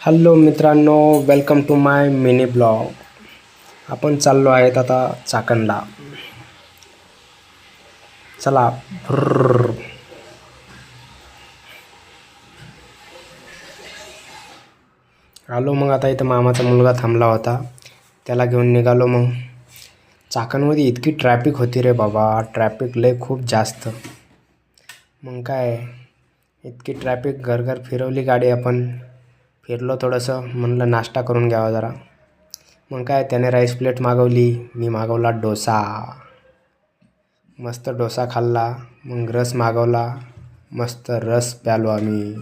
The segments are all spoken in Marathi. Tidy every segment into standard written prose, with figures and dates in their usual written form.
हॅलो मित्रांनो, welcome to my mini blog. आपण चाललो आहेत आता चाकणला. चला. आलो मग. आता इथं मामाचा मुलगा थांबला होता, त्याला घेऊन निघालो. मग चाकणमध्ये इतकी ट्रॅफिक होती रे बाबा, ट्रॅफिक लय खूप जास्त. मग काय इतकी ट्रॅफिक, घर फिरवली गाडी. आपण फिरलो थोडंसं, म्हणलं नाश्ता करून घ्यावा जरा. मग काय त्याने राईस प्लेट मागवली, मी मागवला डोसा. मस्त डोसा खाल्ला. मग रस मागवला, मस्त रस प्यालो आम्ही.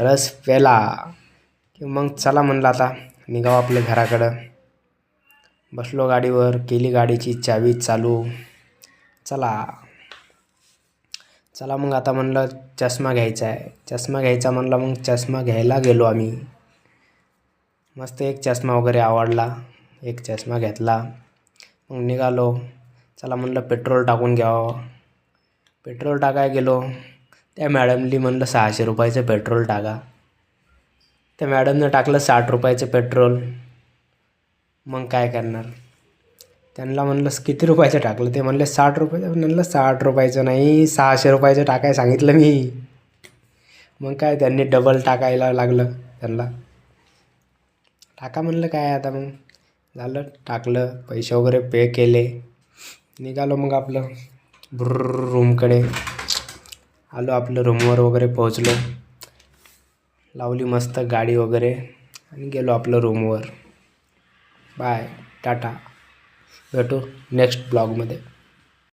रस प्याला की मग चला म्हणलं आता निघावं आपल्या घराकडं. बसलो गाडीवर, केली गाडीची चावी चालू. चला मग आता म्हणलं चष्मा घ्यायचा आहे. चष्मा घ्यायचा म्हणलं, मग चष्मा घ्यायला गेलो आम्ही. मस्त एक चष्मा वगैरे आवडला, एक चष्मा घेतला. मग निघालो. चला म्हणलं पेट्रोल टाकून घ्यावं. पेट्रोल टाकाय गेलो. त्या मॅडमली म्हणलं 600 रुपयाचं पेट्रोल टाका. त्या मॅडमनं टाकलं 60 रुपयाचं पेट्रोल. मग काय करणार. त्यांना म्हणलं किती रुपयाचं टाकलं, ते म्हणले 60 रुपयाचं. म्हणलं 60 रुपयाचं नाही, 600 रुपयाचं टाकाय सांगितलं मी. मग काय त्यांनी डबल टाकायला लागलं त्यांना. टाका म्हणलं, काय आता. मग झालं, टाकलं, पैसे वगैरे पे केले. निघालो मग आपलं रूमकडे. आलो आपलं रूमवर वगैरे पोहोचलो. लावली मस्त गाडी वगैरे आणि गेलो आपलं रूमवर. बाय, टाटा. भेटू नेक्स्ट ब्लॉगमध्ये.